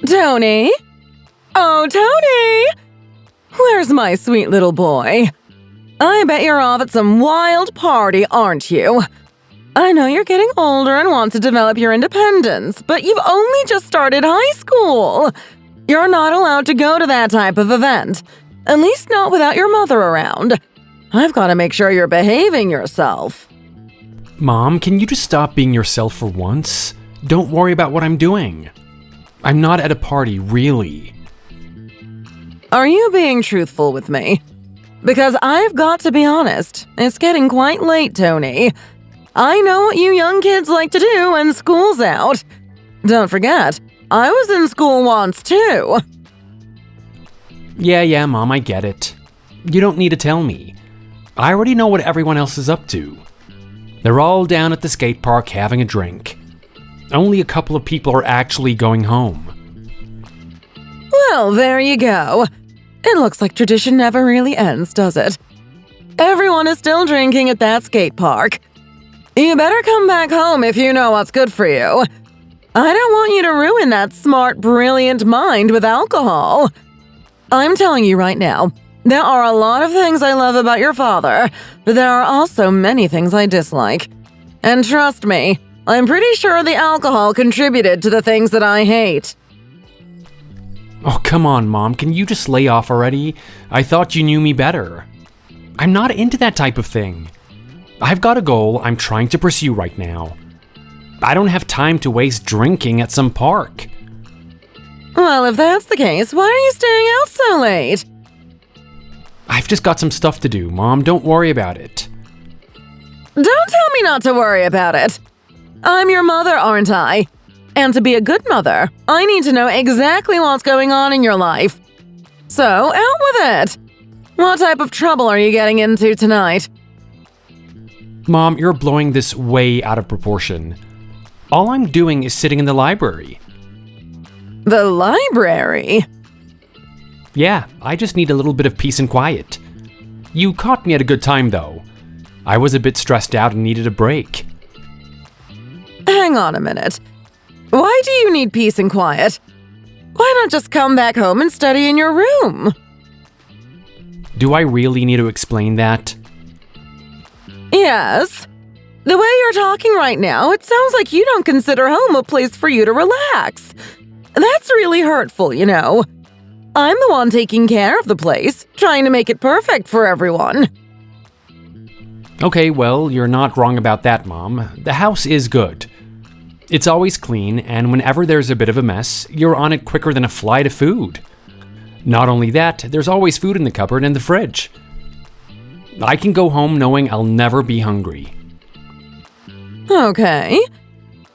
Tony? Oh, Tony! Where's my sweet little boy? I bet you're off at some wild party, aren't you? I know you're getting older and want to develop your independence, but you've only just started high school. You're not allowed to go to that type of event, at least not without your mother around. I've got to make sure you're behaving yourself. Mom, can you just stop being yourself for once? Don't worry about what I'm doing. I'm not at a party, really. Are you being truthful with me? Because I've got to be honest, it's getting quite late, Tony. I know what you young kids like to do when school's out. Don't forget, I was in school once too. Yeah, Mom, I get it. You don't need to tell me. I already know what everyone else is up to. They're all down at the skate park having a drink. Only a couple of people are actually going home. Well, there you go. It looks like tradition never really ends, does it? Everyone is still drinking at that skate park. You better come back home if you know what's good for you. I don't want you to ruin that smart, brilliant mind with alcohol. I'm telling you right now, there are a lot of things I love about your father, but there are also many things I dislike. And trust me, I'm pretty sure the alcohol contributed to the things that I hate. Oh, come on, Mom, can you just lay off already? I thought you knew me better. I'm not into that type of thing. I've got a goal I'm trying to pursue right now. I don't have time to waste drinking at some park. Well, if that's the case, why are you staying out so late? I've just got some stuff to do, Mom. Don't worry about it. Don't tell me not to worry about it. I'm your mother, aren't I? And to be a good mother, I need to know exactly what's going on in your life. So, out with it. What type of trouble are you getting into tonight? Mom, you're blowing this way out of proportion. All I'm doing is sitting in the library. The library? Yeah, I just need a little bit of peace and quiet. You caught me at a good time, though. I was a bit stressed out and needed a break. Hang on a minute. Why do you need peace and quiet? Why not just come back home and study in your room? Do I really need to explain that? Yes. The way you're talking right now, it sounds like you don't consider home a place for you to relax. That's really hurtful, you know. I'm the one taking care of the place, trying to make it perfect for everyone. Okay, well, you're not wrong about that, Mom. The house is good. It's always clean, and whenever there's a bit of a mess, you're on it quicker than a flight of food. Not only that, there's always food in the cupboard and the fridge. I can go home knowing I'll never be hungry. Okay.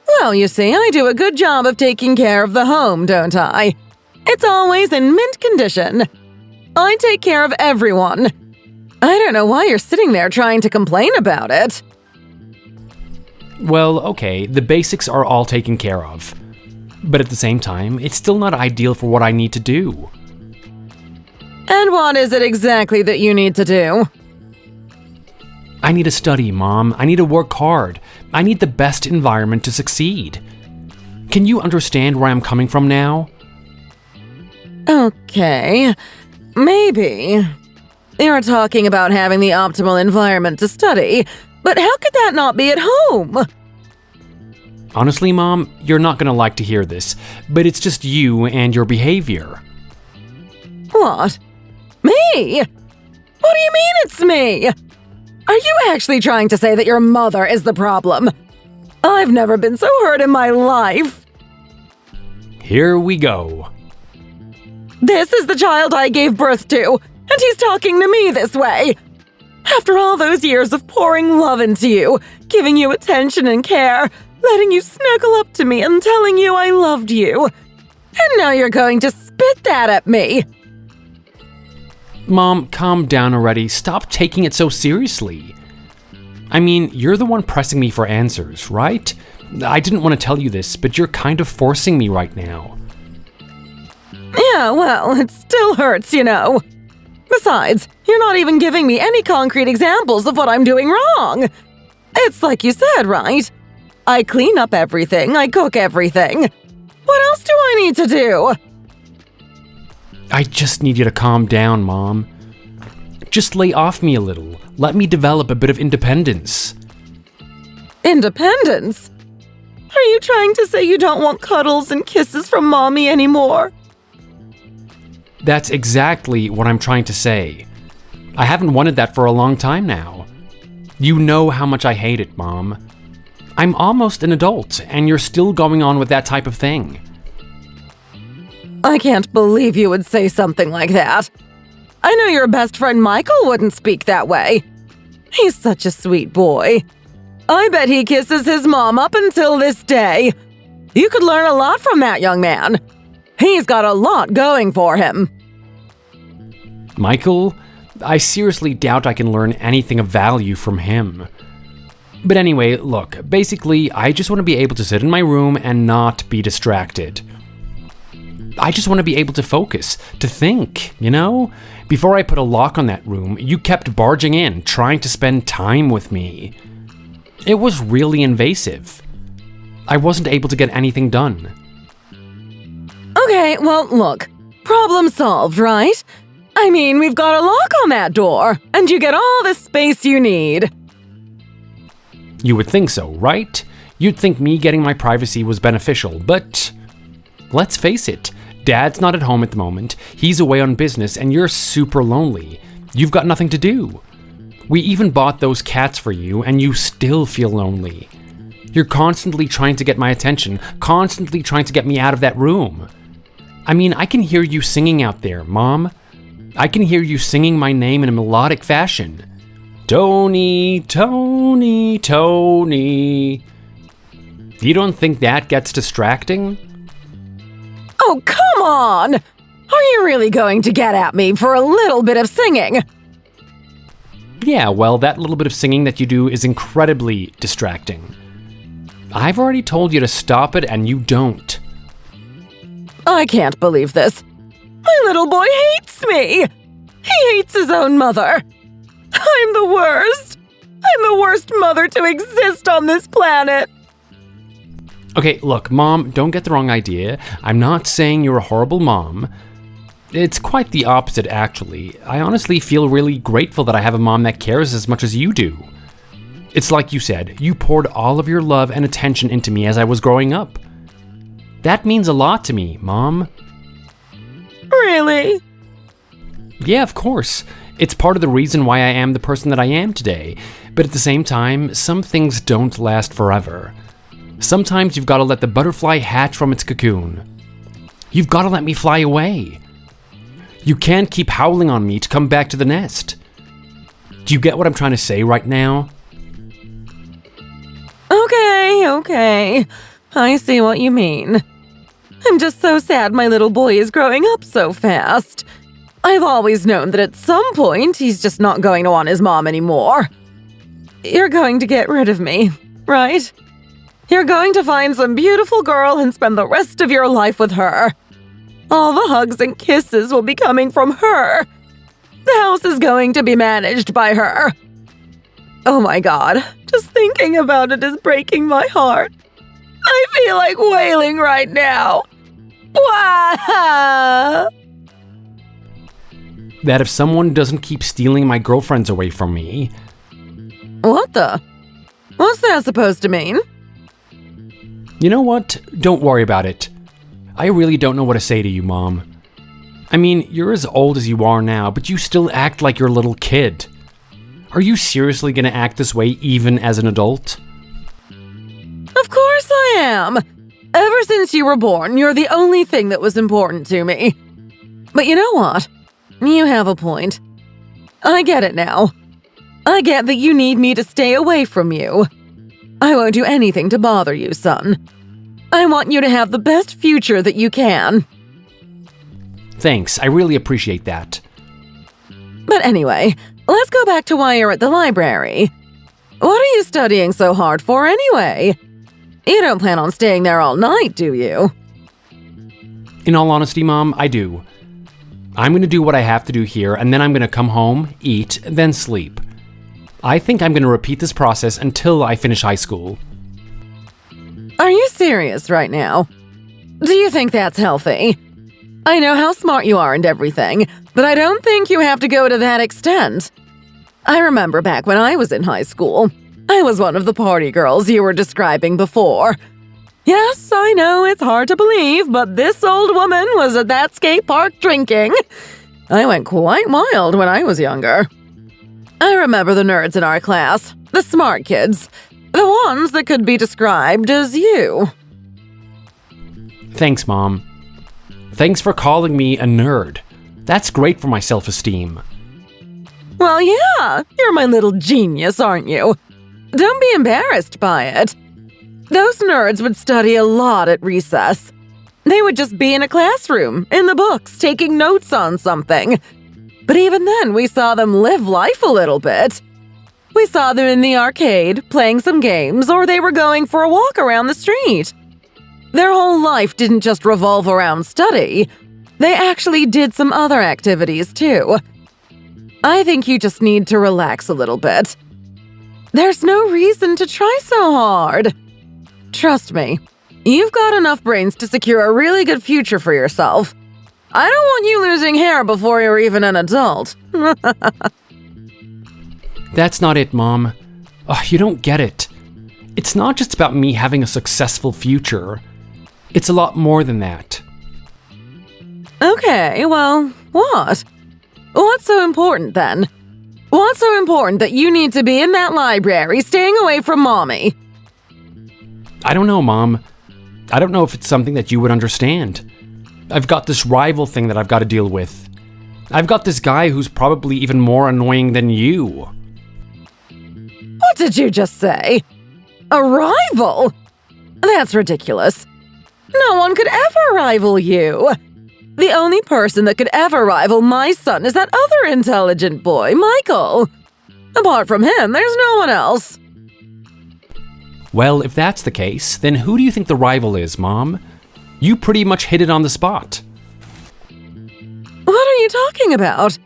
Well, you see, I do a good job of taking care of the home, don't I? It's always in mint condition. I take care of everyone. I don't know why you're sitting there trying to complain about it. Well, okay, the basics are all taken care of. But at the same time, it's still not ideal for what I need to do. And what is it exactly that you need to do? I need to study, Mom. I need to work hard. I need the best environment to succeed. Can you understand where I'm coming from now? Okay, maybe. You're talking about having the optimal environment to study, but how could that not be at home? Honestly, Mom, you're not gonna like to hear this, but it's just you and your behavior. What? Me? What do you mean it's me? Are you actually trying to say that your mother is the problem? I've never been so hurt in my life. Here we go. This is the child I gave birth to, and he's talking to me this way. After all those years of pouring love into you, giving you attention and care, letting you snuggle up to me and telling you I loved you. And now you're going to spit that at me. Mom, calm down already. Stop taking it so seriously. I mean, you're the one pressing me for answers, right? I didn't want to tell you this, but you're kind of forcing me right now. Yeah, well, it still hurts, you know. Besides, you're not even giving me any concrete examples of what I'm doing wrong. It's like you said, right? I clean up everything, I cook everything. What else do I need to do? I just need you to calm down, Mom. Just lay off me a little. Let me develop a bit of independence. Independence? Are you trying to say you don't want cuddles and kisses from Mommy anymore? That's exactly what I'm trying to say. I haven't wanted that for a long time now. You know how much I hate it, Mom. I'm almost an adult, and you're still going on with that type of thing. I can't believe you would say something like that. I know your best friend Michael wouldn't speak that way. He's such a sweet boy. I bet he kisses his mom up until this day. You could learn a lot from that young man. He's got a lot going for him. Michael, I seriously doubt I can learn anything of value from him. But anyway, look, basically, I just want to be able to sit in my room and not be distracted. I just want to be able to focus, to think, you know? Before I put a lock on that room, you kept barging in, trying to spend time with me. It was really invasive. I wasn't able to get anything done. Okay, well, look. Problem solved, right? I mean, we've got a lock on that door, and you get all the space you need. You would think so, right? You'd think me getting my privacy was beneficial, but let's face it, Dad's not at home at the moment, he's away on business, and you're super lonely. You've got nothing to do. We even bought those cats for you, and you still feel lonely. You're constantly trying to get my attention, constantly trying to get me out of that room. I mean, I can hear you singing out there, Mom. I can hear you singing my name in a melodic fashion. Tony, Tony, Tony. You don't think that gets distracting? Oh, come on! Are you really going to get at me for a little bit of singing? Yeah, well, that little bit of singing that you do is incredibly distracting. I've already told you to stop it, and you don't. I can't believe this. My little boy hates me! He hates his own mother. I'm the worst. I'm the worst mother to exist on this planet. Okay, look, Mom, don't get the wrong idea. I'm not saying you're a horrible mom. It's quite the opposite, actually. I honestly feel really grateful that I have a mom that cares as much as you do. It's like you said, you poured all of your love and attention into me as I was growing up. That means a lot to me, Mom. Really? Yeah, of course. It's part of the reason why I am the person that I am today. But at the same time, some things don't last forever. Sometimes you've got to let the butterfly hatch from its cocoon. You've got to let me fly away. You can't keep howling on me to come back to the nest. Do you get what I'm trying to say right now? Okay. I see what you mean. I'm just so sad my little boy is growing up so fast. I've always known that at some point he's just not going to want his mom anymore. You're going to get rid of me, right? You're going to find some beautiful girl and spend the rest of your life with her. All the hugs and kisses will be coming from her. The house is going to be managed by her. Oh my God, just thinking about it is breaking my heart. I feel like wailing right now. Wah! That if someone doesn't keep stealing my girlfriends away from me... What the? What's that supposed to mean? You know what? Don't worry about it. I really don't know what to say to you, Mom. I mean, you're as old as you are now, but you still act like you're a little kid. Are you seriously gonna act this way even as an adult? Of course I am. Ever since you were born, you're the only thing that was important to me. But you know what? You have a point. I get it now. I get that you need me to stay away from you. I won't do anything to bother you, son. I want you to have the best future that you can. Thanks, I really appreciate that. But anyway, let's go back to why you're at the library. What are you studying so hard for anyway? You don't plan on staying there all night, do you? In all honesty, Mom, I do. I'm gonna do what I have to do here, and then I'm gonna come home, eat, then sleep. I think I'm gonna repeat this process until I finish high school. Are you serious right now? Do you think that's healthy? I know how smart you are and everything, but I don't think you have to go to that extent. I remember back when I was in high school, I was one of the party girls you were describing before. Yes, I know it's hard to believe, but this old woman was at that skate park drinking. I went quite wild when I was younger. I remember the nerds in our class, the smart kids, the ones that could be described as you. Thanks, Mom. Thanks for calling me a nerd. That's great for my self-esteem. Well, yeah, you're my little genius, aren't you? Don't be embarrassed by it. Those nerds would study a lot at recess. They would just be in a classroom, in the books, taking notes on something. But even then, we saw them live life a little bit. We saw them in the arcade, playing some games, or they were going for a walk around the street. Their whole life didn't just revolve around study. They actually did some other activities, too. I think you just need to relax a little bit. There's no reason to try so hard. Trust me, you've got enough brains to secure a really good future for yourself. I don't want you losing hair before you're even an adult. That's not it, Mom. Oh, you don't get it. It's not just about me having a successful future. It's a lot more than that. Okay, well, what? What's so important then? What's so important that you need to be in that library staying away from Mommy? I don't know, Mom. I don't know if it's something that you would understand. I've got this rival thing that I've got to deal with. I've got this guy who's probably even more annoying than you. What did you just say? A rival? That's ridiculous. No one could ever rival you. The only person that could ever rival my son is that other intelligent boy, Michael. Apart from him, there's no one else. Well, if that's the case, then who do you think the rival is, Mom? You pretty much hit it on the spot. What are you talking about?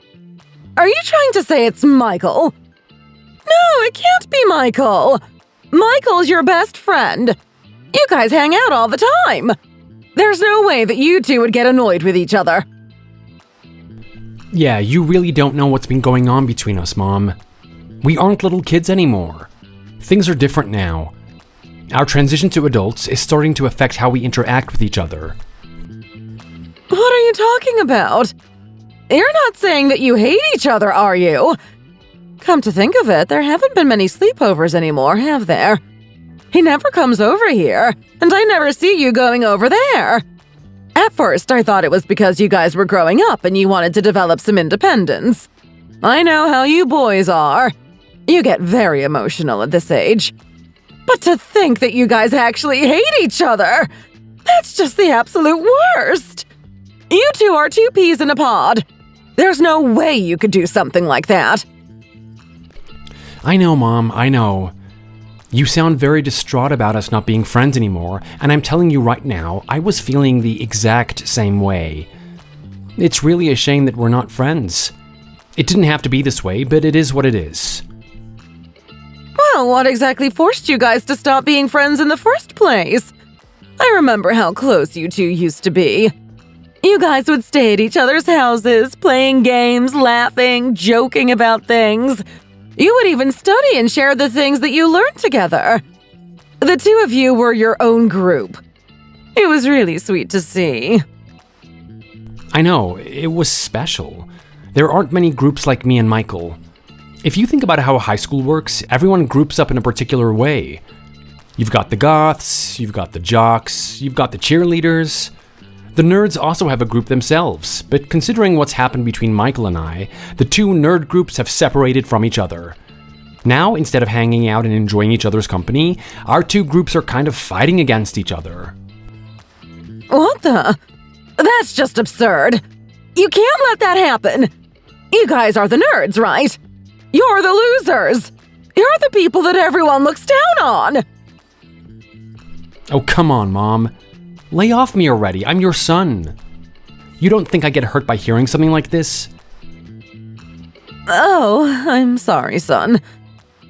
Are you trying to say it's Michael? No, it can't be Michael. Michael's your best friend. You guys hang out all the time. There's no way that you two would get annoyed with each other. Yeah, you really don't know what's been going on between us, Mom. We aren't little kids anymore. Things are different now. Our transition to adults is starting to affect how we interact with each other. What are you talking about? You're not saying that you hate each other, are you? Come to think of it, there haven't been many sleepovers anymore, have there? He never comes over here, and I never see you going over there. At first, I thought it was because you guys were growing up and you wanted to develop some independence. I know how you boys are. You get very emotional at this age. But to think that you guys actually hate each other, that's just the absolute worst. You two are two peas in a pod. There's no way you could do something like that. I know, Mom, I know. You sound very distraught about us not being friends anymore, and I'm telling you right now, I was feeling the exact same way. It's really a shame that we're not friends. It didn't have to be this way, but it is what it is. Well, what exactly forced you guys to stop being friends in the first place? I remember how close you two used to be. You guys would stay at each other's houses, playing games, laughing, joking about things. You would even study and share the things that you learned together. The two of you were your own group. It was really sweet to see. I know, it was special. There aren't many groups like me and Michael. If you think about how high school works, everyone groups up in a particular way. You've got the goths, you've got the jocks, you've got the cheerleaders. The nerds also have a group themselves, but considering what's happened between Michael and I, the two nerd groups have separated from each other. Now, instead of hanging out and enjoying each other's company, our two groups are kind of fighting against each other. What the? That's just absurd. You can't let that happen. You guys are the nerds, right? You're the losers. You're the people that everyone looks down on. Oh, come on, Mom. Lay off me already. I'm your son. You don't think I get hurt by hearing something like this? Oh, I'm sorry, son.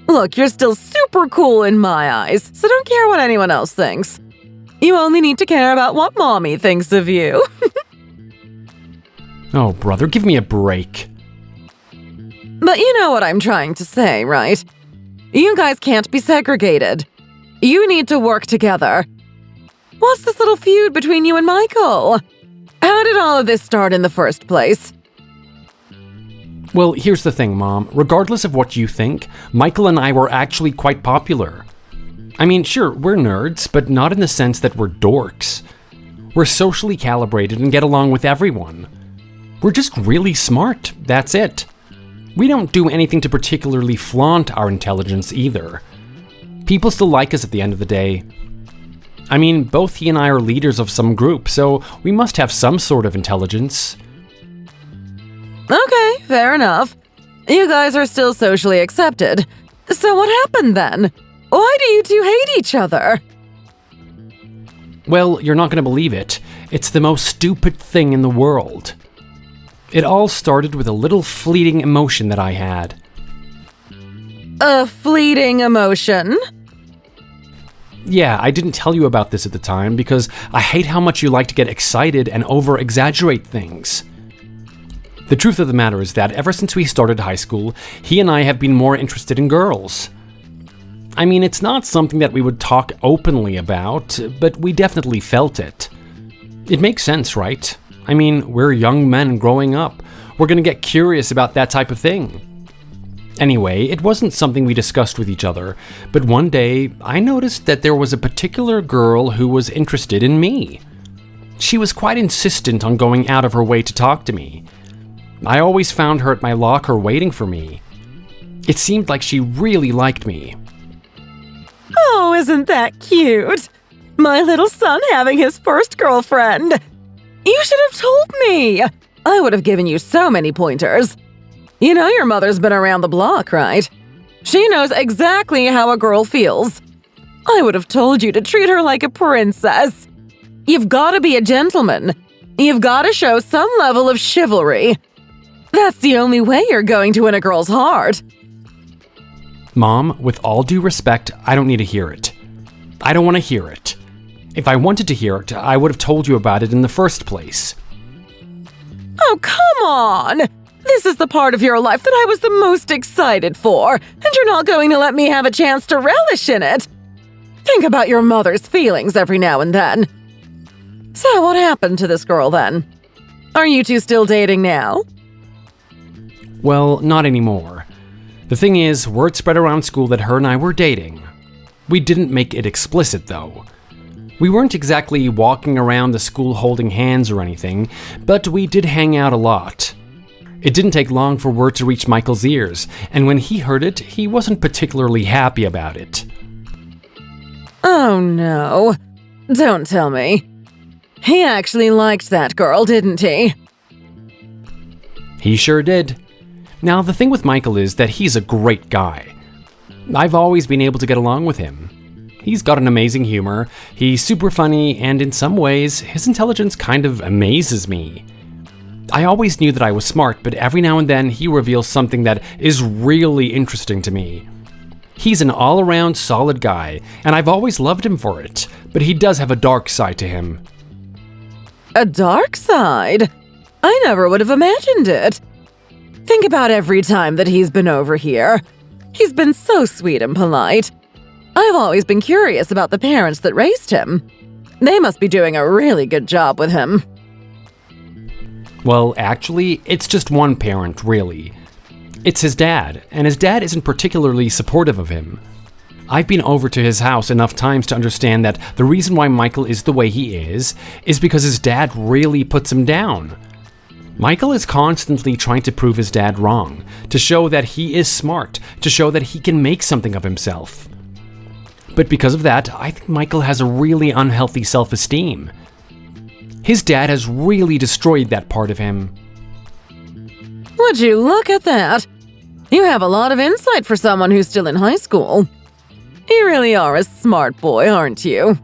Look, you're still super cool in my eyes, so don't care what anyone else thinks. You only need to care about what Mommy thinks of you. Oh, brother, give me a break. But you know what I'm trying to say, right? You guys can't be segregated. You need to work together. What's this little feud between you and Michael? How did all of this start in the first place? Well, here's the thing, Mom. Regardless of what you think, Michael and I were actually quite popular. I mean, sure, we're nerds, but not in the sense that we're dorks. We're socially calibrated and get along with everyone. We're just really smart, that's it. We don't do anything to particularly flaunt our intelligence either. People still like us at the end of the day. I mean, both he and I are leaders of some group, so we must have some sort of intelligence. Okay, fair enough. You guys are still socially accepted. So what happened then? Why do you two hate each other? Well, you're not going to believe it. It's the most stupid thing in the world. It all started with a little fleeting emotion that I had. A fleeting emotion? Yeah, I didn't tell you about this at the time because I hate how much you like to get excited and over-exaggerate things. The truth of the matter is that ever since we started high school, he and I have been more interested in girls. I mean, it's not something that we would talk openly about, but we definitely felt it. It makes sense, right? I mean, we're young men growing up. We're gonna get curious about that type of thing. Anyway, it wasn't something we discussed with each other, but one day I noticed that there was a particular girl who was interested in me. She was quite insistent on going out of her way to talk to me. I always found her at my locker waiting for me. It seemed like she really liked me. Oh, isn't that cute? My little son having his first girlfriend. You should have told me. I would have given you so many pointers. You know your mother's been around the block, right? She knows exactly how a girl feels. I would have told you to treat her like a princess. You've got to be a gentleman. You've got to show some level of chivalry. That's the only way you're going to win a girl's heart. Mom, with all due respect, I don't need to hear it. I don't want to hear it. If I wanted to hear it, I would have told you about it in the first place. Oh, come on! This is the part of your life that I was the most excited for, and you're not going to let me have a chance to relish in it. Think about your mother's feelings every now and then. So what happened to this girl then? Are you two still dating now? Well, not anymore. The thing is, word spread around school that her and I were dating. We didn't make it explicit, though. We weren't exactly walking around the school holding hands or anything, but we did hang out a lot. It didn't take long for word to reach Michael's ears, and when he heard it, he wasn't particularly happy about it. Oh no. Don't tell me. He actually liked that girl, didn't he? He sure did. Now, the thing with Michael is that he's a great guy. I've always been able to get along with him. He's got an amazing humor, he's super funny, and in some ways, his intelligence kind of amazes me. I always knew that I was smart, but every now and then he reveals something that is really interesting to me. He's an all-around solid guy, and I've always loved him for it, but he does have a dark side to him. A dark side? I never would have imagined it. Think about every time that he's been over here. He's been so sweet and polite. I've always been curious about the parents that raised him. They must be doing a really good job with him. Well, actually, it's just one parent, really. It's his dad, and his dad isn't particularly supportive of him. I've been over to his house enough times to understand that the reason why Michael is the way he is because his dad really puts him down. Michael is constantly trying to prove his dad wrong, to show that he is smart, to show that he can make something of himself. But because of that, I think Michael has a really unhealthy self-esteem. His dad has really destroyed that part of him. Would you look at that? You have a lot of insight for someone who's still in high school. You really are a smart boy, aren't you?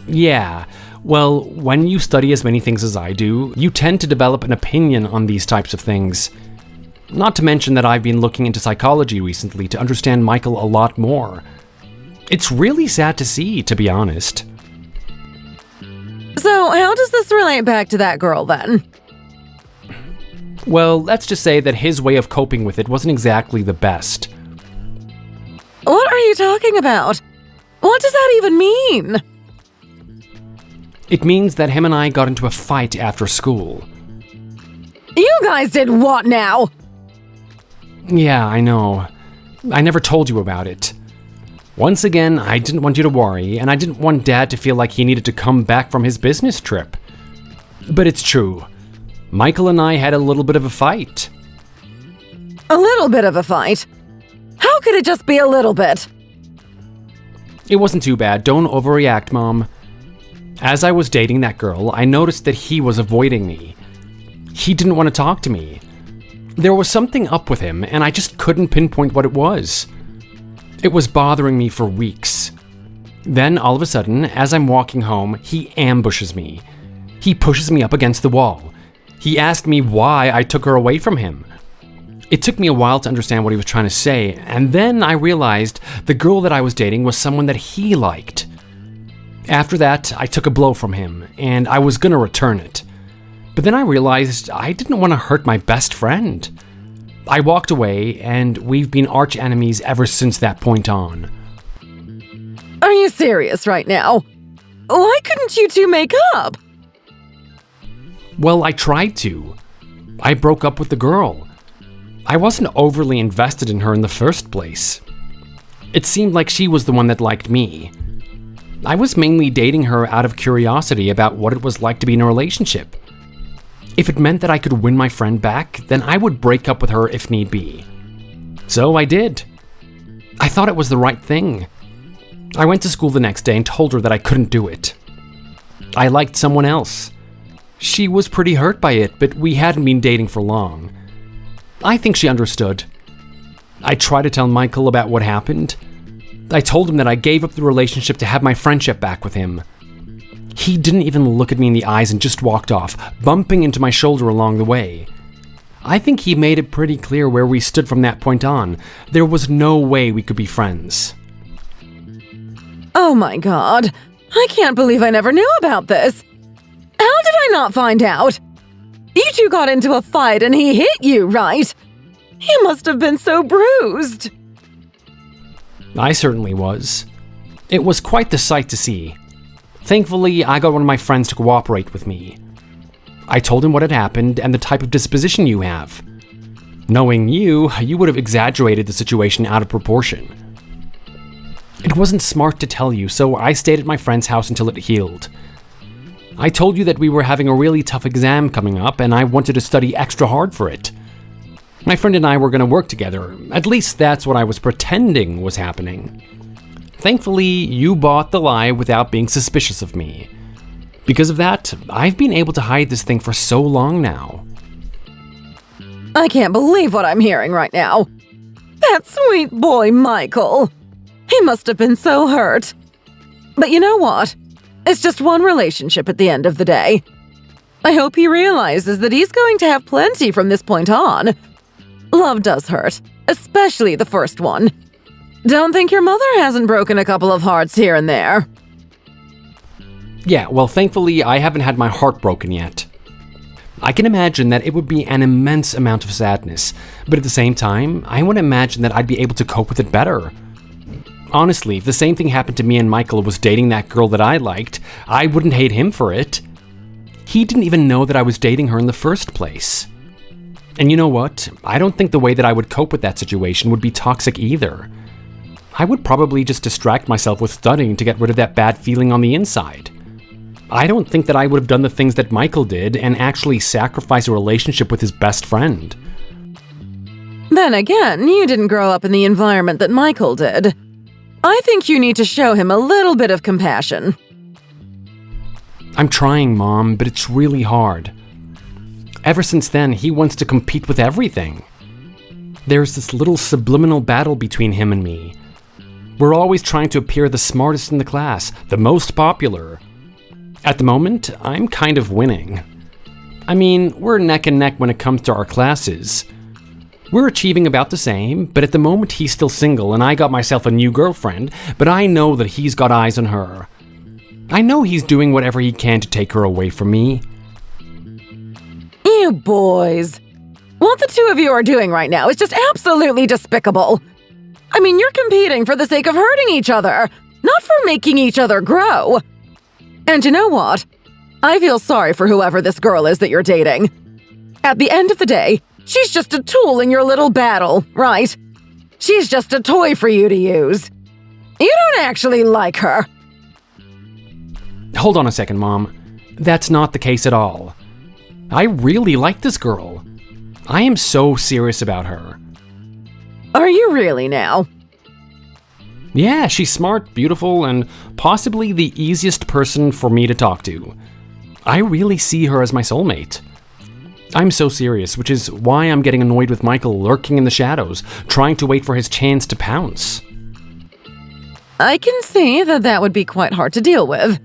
Yeah. Well, when you study as many things as I do, you tend to develop an opinion on these types of things. Not to mention that I've been looking into psychology recently to understand Michael a lot more. It's really sad to see, to be honest. So, how does this relate back to that girl then? Well, let's just say that his way of coping with it wasn't exactly the best. What are you talking about? What does that even mean? It means that him and I got into a fight after school. You guys did what now? Yeah, I know. I never told you about it. Once again, I didn't want you to worry, and I didn't want Dad to feel like he needed to come back from his business trip. But it's true. Michael and I had a little bit of a fight. A little bit of a fight? How could it just be a little bit? It wasn't too bad. Don't overreact, Mom. As I was dating that girl, I noticed that he was avoiding me. He didn't want to talk to me. There was something up with him, and I just couldn't pinpoint what it was. It was bothering me for weeks. Then, all of a sudden, as I'm walking home, he ambushes me. He pushes me up against the wall. He asked me why I took her away from him. It took me a while to understand what he was trying to say, and then I realized the girl that I was dating was someone that he liked. After that, I took a blow from him, and I was gonna return it. But then I realized I didn't want to hurt my best friend. I walked away, and we've been arch enemies ever since that point on. Are you serious right now? Why couldn't you two make up? Well, I tried to. I broke up with the girl. I wasn't overly invested in her in the first place. It seemed like she was the one that liked me. I was mainly dating her out of curiosity about what it was like to be in a relationship. If it meant that I could win my friend back, then I would break up with her if need be. So I did. I thought it was the right thing. I went to school the next day and told her that I couldn't do it. I liked someone else. She was pretty hurt by it, but we hadn't been dating for long. I think she understood. I tried to tell Michael about what happened. I told him that I gave up the relationship to have my friendship back with him. He didn't even look at me in the eyes and just walked off, bumping into my shoulder along the way. I think he made it pretty clear where we stood from that point on. There was no way we could be friends. Oh my god, I can't believe I never knew about this. How did I not find out? You two got into a fight and he hit you, right? You must have been so bruised. I certainly was. It was quite the sight to see. Thankfully, I got one of my friends to cooperate with me. I told him what had happened and the type of disposition you have. Knowing you would have exaggerated the situation out of proportion. It wasn't smart to tell you, so I stayed at my friend's house until it healed. I told you that we were having a really tough exam coming up and I wanted to study extra hard for it. My friend and I were going to work together. At least that's what I was pretending was happening. Thankfully, you bought the lie without being suspicious of me. Because of that, I've been able to hide this thing for so long now. I can't believe what I'm hearing right now. That sweet boy, Michael. He must have been so hurt. But you know what? It's just one relationship at the end of the day. I hope he realizes that he's going to have plenty from this point on. Love does hurt, especially the first one. Don't think your mother hasn't broken a couple of hearts here and there. Yeah, well, thankfully, I haven't had my heart broken yet. I can imagine that it would be an immense amount of sadness, but at the same time, I want to imagine that I'd be able to cope with it better. Honestly, if the same thing happened to me and Michael was dating that girl that I liked, I wouldn't hate him for it. He didn't even know that I was dating her in the first place. And you know what? I don't think the way that I would cope with that situation would be toxic either. I would probably just distract myself with studying to get rid of that bad feeling on the inside. I don't think that I would have done the things that Michael did and actually sacrifice a relationship with his best friend. Then again, you didn't grow up in the environment that Michael did. I think you need to show him a little bit of compassion. I'm trying, Mom, but it's really hard. Ever since then, he wants to compete with everything. There's this little subliminal battle between him and me. We're always trying to appear the smartest in the class, the most popular. At the moment, I'm kind of winning. I mean, we're neck and neck when it comes to our classes. We're achieving about the same, but at the moment he's still single and I got myself a new girlfriend, but I know that he's got eyes on her. I know he's doing whatever he can to take her away from me. You boys. What the two of you are doing right now is just absolutely despicable. I mean, you're competing for the sake of hurting each other, not for making each other grow. And you know what? I feel sorry for whoever this girl is that you're dating. At the end of the day, she's just a tool in your little battle, right? She's just a toy for you to use. You don't actually like her. Hold on a second, Mom. That's not the case at all. I really like this girl. I am so serious about her. Are you really now? Yeah, she's smart, beautiful, and possibly the easiest person for me to talk to. I really see her as my soulmate. I'm so serious, which is why I'm getting annoyed with Michael lurking in the shadows, trying to wait for his chance to pounce. I can see that that would be quite hard to deal with.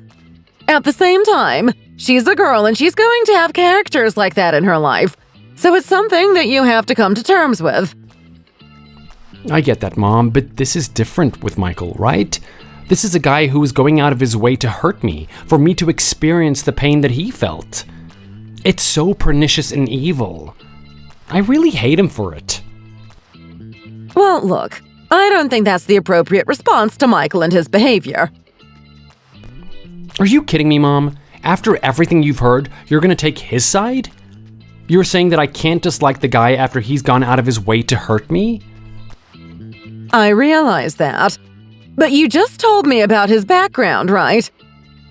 At the same time, she's a girl and she's going to have characters like that in her life, so it's something that you have to come to terms with. I get that, Mom, but this is different with Michael, right? This is a guy who is going out of his way to hurt me, for me to experience the pain that he felt. It's so pernicious and evil. I really hate him for it. Well, look, I don't think that's the appropriate response to Michael and his behavior. Are you kidding me, Mom? After everything you've heard, you're gonna take his side? You're saying that I can't dislike the guy after he's gone out of his way to hurt me? I realize that. But you just told me about his background, right?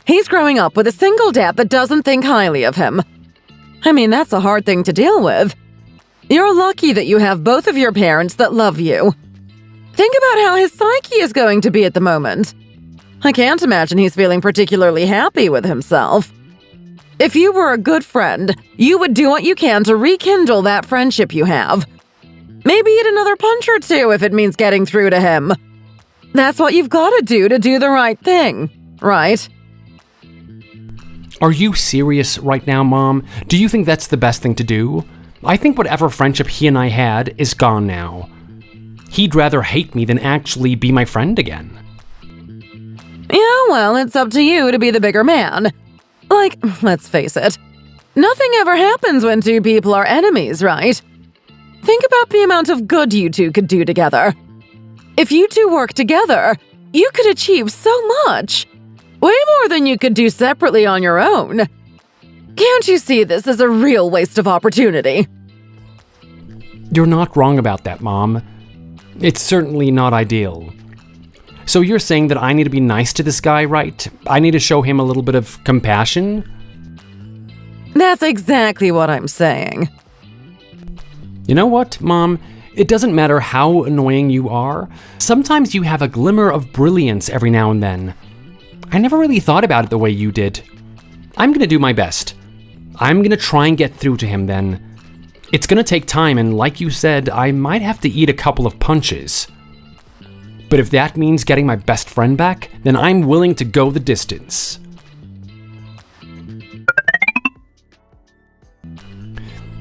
He's growing up with a single dad that doesn't think highly of him. I mean, that's a hard thing to deal with. You're lucky that you have both of your parents that love you. Think about how his psyche is going to be at the moment. I can't imagine he's feeling particularly happy with himself. If you were a good friend, you would do what you can to rekindle that friendship you have. Maybe eat another punch or two if it means getting through to him. That's what you've got to do the right thing, right? Are you serious right now, Mom? Do you think that's the best thing to do? I think whatever friendship he and I had is gone now. He'd rather hate me than actually be my friend again. Yeah, well, it's up to you to be the bigger man. Like, let's face it, nothing ever happens when two people are enemies, right? Think about the amount of good you two could do together. If you two work together, you could achieve so much. Way more than you could do separately on your own. Can't you see this as a real waste of opportunity? You're not wrong about that, Mom. It's certainly not ideal. So you're saying that I need to be nice to this guy, right? I need to show him a little bit of compassion? That's exactly what I'm saying. You know what, Mom? It doesn't matter how annoying you are. Sometimes you have a glimmer of brilliance every now and then. I never really thought about it the way you did. I'm gonna do my best. I'm gonna try and get through to him then. It's gonna take time, and like you said, I might have to eat a couple of punches. But if that means getting my best friend back, then I'm willing to go the distance.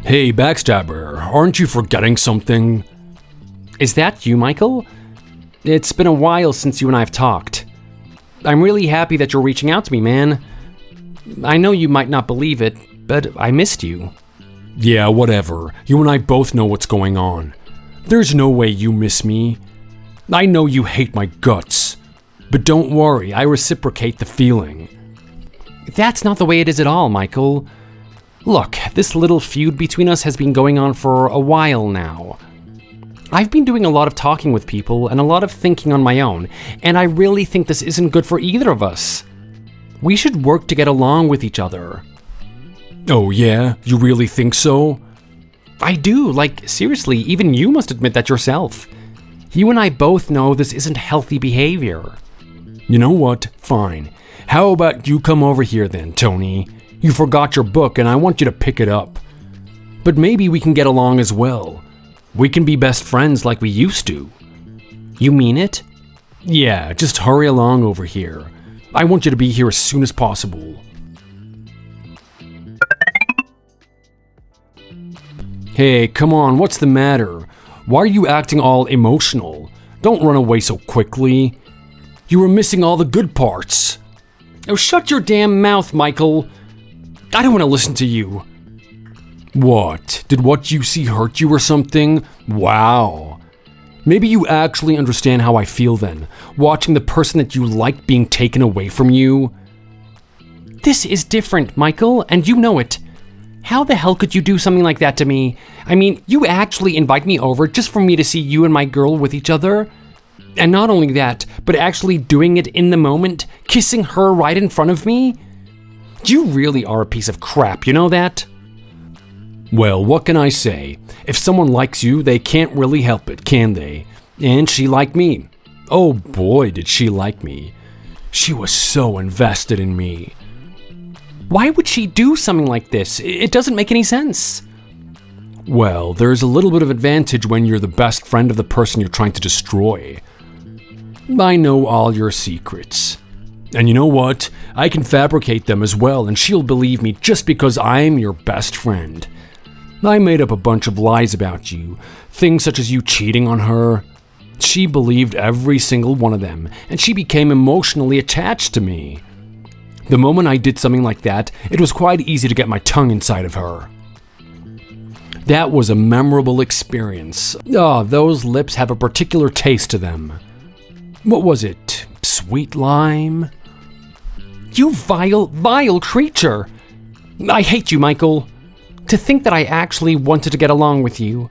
Hey, Backstabber, aren't you forgetting something? Is that you, Michael? It's been a while since you and I have talked. I'm really happy that you're reaching out to me, man. I know you might not believe it, but I missed you. Yeah, whatever. You and I both know what's going on. There's no way you miss me. I know you hate my guts. But don't worry, I reciprocate the feeling. That's not the way it is at all, Michael. Look, this little feud between us has been going on for a while now. I've been doing a lot of talking with people and a lot of thinking on my own, and I really think this isn't good for either of us. We should work to get along with each other. Oh yeah? You really think so? I do, like, seriously, even you must admit that yourself. You and I both know this isn't healthy behavior. You know what? Fine. How about you come over here then, Tony? You forgot your book and I want you to pick it up. But maybe we can get along as well. We can be best friends like we used to. You mean it? Yeah, just hurry along over here. I want you to be here as soon as possible. Hey, come on, what's the matter? Why are you acting all emotional? Don't run away so quickly. You were missing all the good parts. Oh, shut your damn mouth, Michael. I don't want to listen to you. What? Did what you see hurt you or something? Wow. Maybe you actually understand how I feel then, watching the person that you like being taken away from you. This is different, Michael, and you know it. How the hell could you do something like that to me? I mean, you actually invite me over just for me to see you and my girl with each other? And not only that, but actually doing it in the moment, kissing her right in front of me? You really are a piece of crap, you know that? Well, what can I say? If someone likes you, they can't really help it, can they? And she liked me. Oh boy, did she like me. She was so invested in me. Why would she do something like this? It doesn't make any sense. Well, there's a little bit of advantage when you're the best friend of the person you're trying to destroy. I know all your secrets. And you know what? I can fabricate them as well, and she'll believe me just because I'm your best friend. I made up a bunch of lies about you, things such as you cheating on her. She believed every single one of them, and she became emotionally attached to me. The moment I did something like that, it was quite easy to get my tongue inside of her. That was a memorable experience. Those lips have a particular taste to them. What was it? Sweet lime? You vile, vile creature! I hate you, Michael. To think that I actually wanted to get along with you.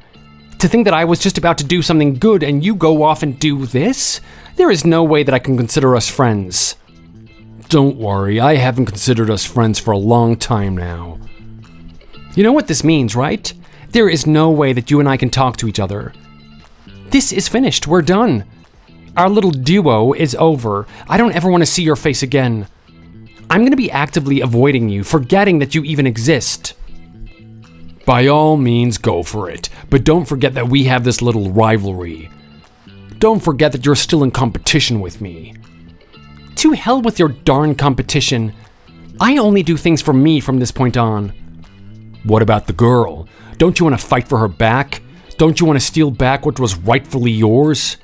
To think that I was just about to do something good and you go off and do this? There is no way that I can consider us friends. Don't worry, I haven't considered us friends for a long time now. You know what this means, right? There is no way that you and I can talk to each other. This is finished, we're done. Our little duo is over. I don't ever want to see your face again. I'm going to be actively avoiding you, forgetting that you even exist. By all means, go for it. But don't forget that we have this little rivalry. Don't forget that you're still in competition with me. To hell with your darn competition. I only do things for me from this point on. What about the girl? Don't you want to fight for her back? Don't you want to steal back what was rightfully yours?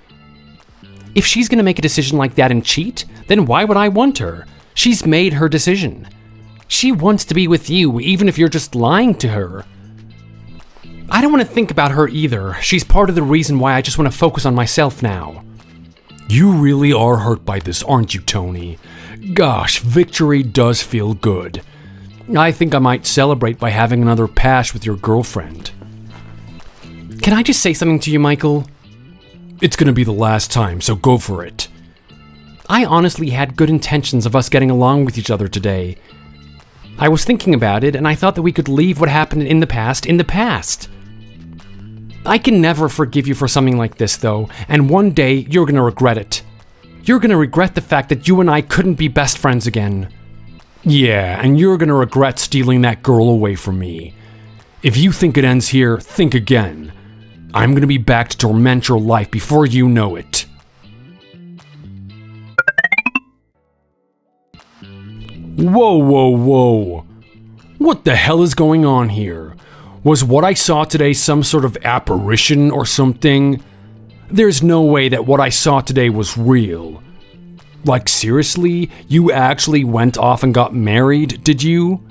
If she's going to make a decision like that and cheat, then why would I want her? She's made her decision. She wants to be with you, even if you're just lying to her. I don't want to think about her either. She's part of the reason why I just want to focus on myself now. You really are hurt by this, aren't you, Tony? Gosh, victory does feel good. I think I might celebrate by having another pash with your girlfriend. Can I just say something to you, Michael? It's gonna be the last time, so go for it. I honestly had good intentions of us getting along with each other today. I was thinking about it, and I thought that we could leave what happened in the past in the past. I can never forgive you for something like this, though, and one day you're gonna regret it. You're gonna regret the fact that you and I couldn't be best friends again. Yeah, and you're gonna regret stealing that girl away from me. If you think it ends here, think again. I'm gonna be back to torment your life before you know it. Whoa, whoa, whoa. What the hell is going on here? Was what I saw today some sort of apparition or something? There's no way that what I saw today was real. Like, seriously? You actually went off and got married, did you?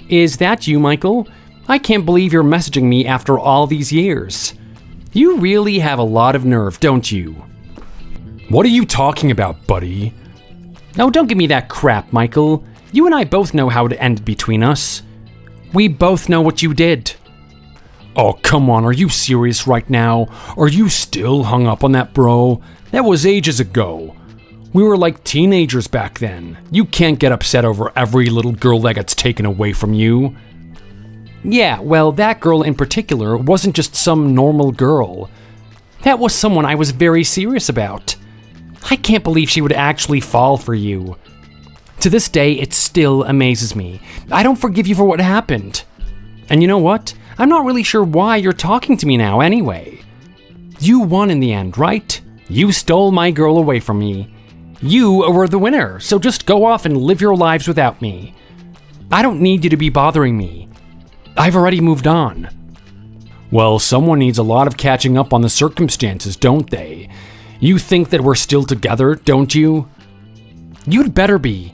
Is that you, Michael? I can't believe you're messaging me after all these years. You really have a lot of nerve, don't you? What are you talking about, buddy? Oh, don't give me that crap, Michael. You and I both know how it ended between us. We both know what you did. Oh, come on, are you serious right now? Are you still hung up on that, bro? That was ages ago. We were like teenagers back then. You can't get upset over every little girl that gets taken away from you. Yeah, well, that girl in particular wasn't just some normal girl. That was someone I was very serious about. I can't believe she would actually fall for you. To this day, it still amazes me. I don't forgive you for what happened. And you know what? I'm not really sure why you're talking to me now anyway. You won in the end, right? You stole my girl away from me. You were the winner, so just go off and live your lives without me. I don't need you to be bothering me. I've already moved on. Well, someone needs a lot of catching up on the circumstances, don't they? You think that we're still together, don't you? You'd better be.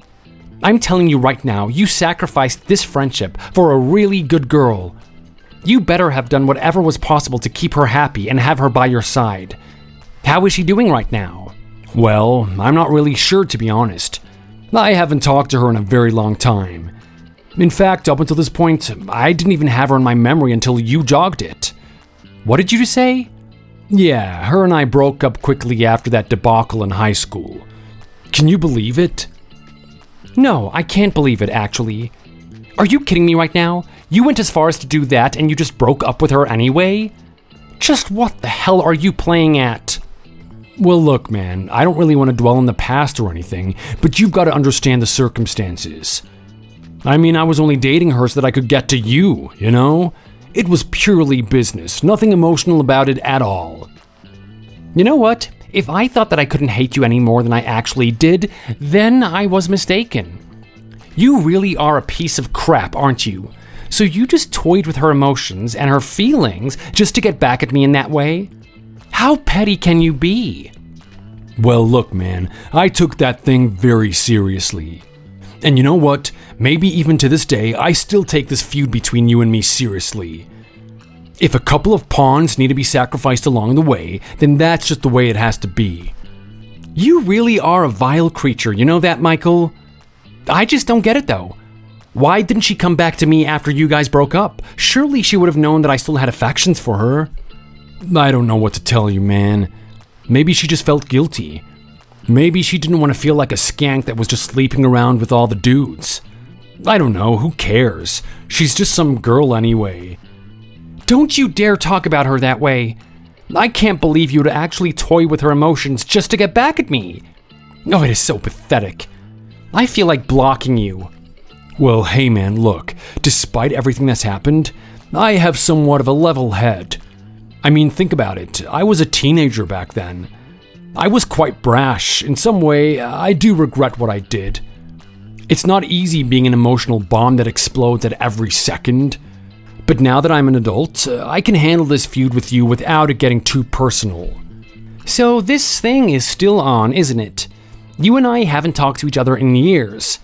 I'm telling you right now, you sacrificed this friendship for a really good girl. You better have done whatever was possible to keep her happy and have her by your side. How is she doing right now? Well, I'm not really sure, to be honest. I haven't talked to her in a very long time. In fact, up until this point, I didn't even have her in my memory until you jogged it. What did you just say? Yeah, her and I broke up quickly after that debacle in high school. Can you believe it? No, I can't believe it, actually. Are you kidding me right now? You went as far as to do that and you just broke up with her anyway? Just what the hell are you playing at? Well, look, man, I don't really want to dwell on the past or anything, but you've got to understand the circumstances. I mean, I was only dating her so that I could get to you, you know? It was purely business, nothing emotional about it at all. You know what? If I thought that I couldn't hate you any more than I actually did, then I was mistaken. You really are a piece of crap, aren't you? So you just toyed with her emotions and her feelings just to get back at me in that way? How petty can you be? Well, look, man, I took that thing very seriously. And you know what? Maybe even to this day, I still take this feud between you and me seriously. If a couple of pawns need to be sacrificed along the way, then that's just the way it has to be. You really are a vile creature, you know that, Michael? I just don't get it, though. Why didn't she come back to me after you guys broke up? Surely she would have known that I still had affections for her. I don't know what to tell you, man. Maybe she just felt guilty. Maybe she didn't want to feel like a skank that was just sleeping around with all the dudes. I don't know, who cares? She's just some girl anyway. Don't you dare talk about her that way. I can't believe you would actually toy with her emotions just to get back at me. Oh, it is so pathetic. I feel like blocking you. Well, hey man, look, despite everything that's happened, I have somewhat of a level head. I mean, think about it. I was a teenager back then. I was quite brash. In some way, I do regret what I did. It's not easy being an emotional bomb that explodes at every second. But now that I'm an adult, I can handle this feud with you without it getting too personal. So this thing is still on, isn't it? You and I haven't talked to each other in years.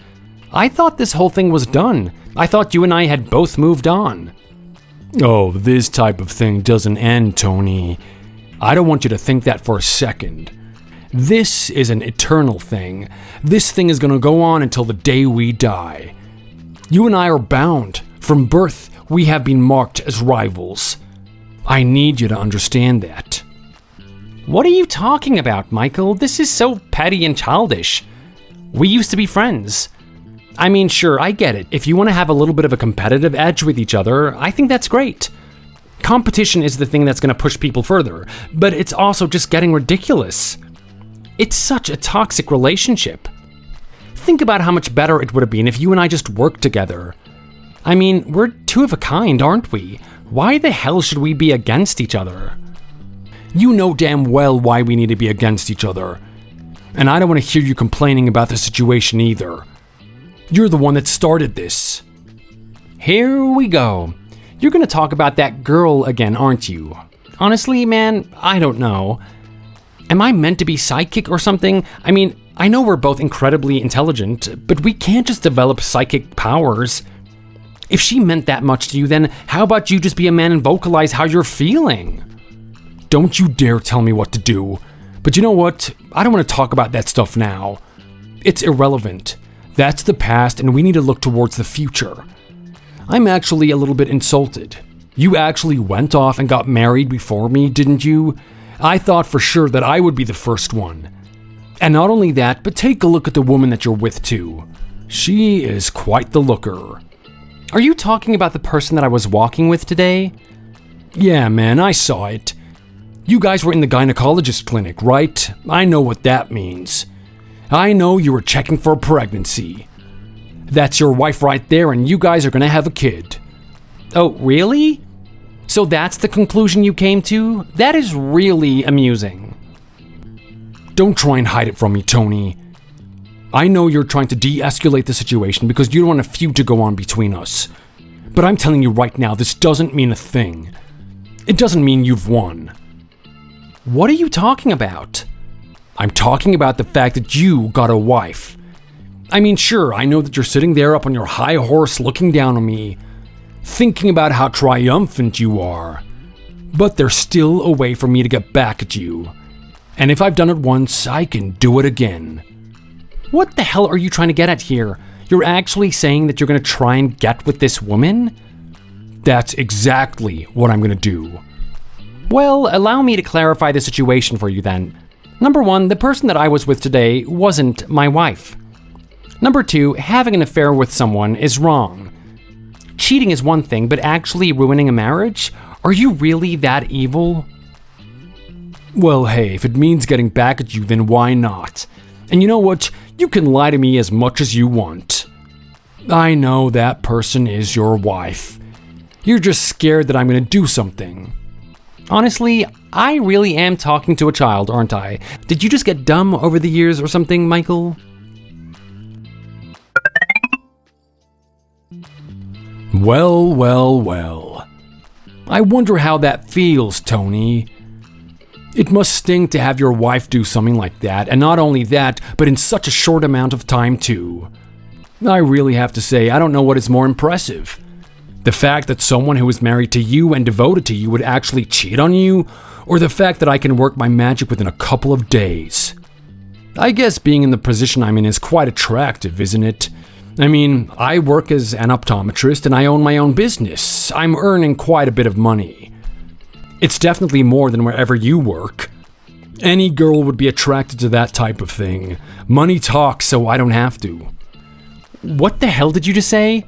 I thought this whole thing was done. I thought you and I had both moved on. Oh, this type of thing doesn't end, Tony. I don't want you to think that for a second. This is an eternal thing. This thing is going to go on until the day we die. You and I are bound. From birth, we have been marked as rivals. I need you to understand that. What are you talking about, Michael? This is so petty and childish. We used to be friends. I mean, sure, I get it. If you want to have a little bit of a competitive edge with each other, I think that's great. Competition is the thing that's going to push people further, but it's also just getting ridiculous. It's such a toxic relationship. Think about how much better it would have been if you and I just worked together. I mean, we're two of a kind, aren't we? Why the hell should we be against each other? You know damn well why we need to be against each other. And I don't want to hear you complaining about the situation either. You're the one that started this. Here we go. You're going to talk about that girl again, aren't you? Honestly, man, I don't know. Am I meant to be psychic or something? I mean, I know we're both incredibly intelligent, but we can't just develop psychic powers. If she meant that much to you, then how about you just be a man and vocalize how you're feeling? Don't you dare tell me what to do. But you know what? I don't want to talk about that stuff now. It's irrelevant. That's the past, and we need to look towards the future. I'm actually a little bit insulted. You actually went off and got married before me, didn't you? I thought for sure that I would be the first one. And not only that, but take a look at the woman that you're with too. She is quite the looker. Are you talking about the person that I was walking with today? Yeah, man, I saw it. You guys were in the gynecologist clinic, right? I know what that means. I know you were checking for a pregnancy. That's your wife right there, and you guys are gonna have a kid. Oh, really? So that's the conclusion you came to? That is really amusing. Don't try and hide it from me, Tony. I know you're trying to de-escalate the situation because you don't want a feud to go on between us. But I'm telling you right now, this doesn't mean a thing. It doesn't mean you've won. What are you talking about? I'm talking about the fact that you got a wife. I mean, sure, I know that you're sitting there up on your high horse looking down on me, thinking about how triumphant you are. But there's still a way for me to get back at you. And if I've done it once, I can do it again. What the hell are you trying to get at here? You're actually saying that you're going to try and get with this woman? That's exactly what I'm going to do. Well, allow me to clarify the situation for you then. Number one, the person that I was with today wasn't my wife. Number two, having an affair with someone is wrong. Cheating is one thing, but actually ruining a marriage? Are you really that evil? Well, hey, if it means getting back at you, then why not? And you know what? You can lie to me as much as you want. I know that person is your wife. You're just scared that I'm going to do something. Honestly, I really am talking to a child, aren't I? Did you just get dumb over the years or something, Michael? Well. I wonder how that feels, Tony. It must sting to have your wife do something like that, and not only that, but in such a short amount of time too. I really have to say, I don't know what is more impressive. The fact that someone who is married to you and devoted to you would actually cheat on you, or the fact that I can work my magic within a couple of days. I guess being in the position I'm in is quite attractive, isn't it? I mean, I work as an optometrist and I own my own business. I'm earning quite a bit of money. It's definitely more than wherever you work. Any girl would be attracted to that type of thing. Money talks, so I don't have to. What the hell did you just say?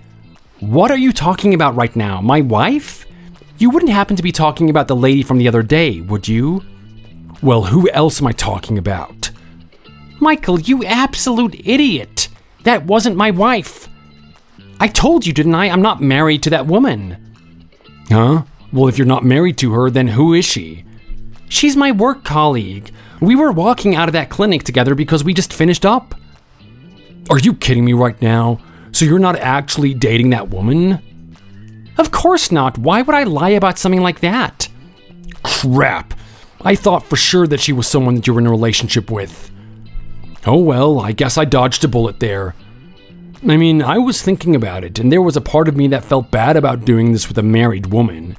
What are you talking about right now? My wife? You wouldn't happen to be talking about the lady from the other day, would you? Well, who else am I talking about? Michael, you absolute idiot! That wasn't my wife. I told you, didn't I? I'm not married to that woman. Huh? Well, if you're not married to her, then who is she? She's my work colleague. We were walking out of that clinic together because we just finished up. Are you kidding me right now? So you're not actually dating that woman? Of course not. Why would I lie about something like that? Crap. I thought for sure that she was someone that you were in a relationship with. Oh well, I guess I dodged a bullet there. I mean, I was thinking about it, and there was a part of me that felt bad about doing this with a married woman.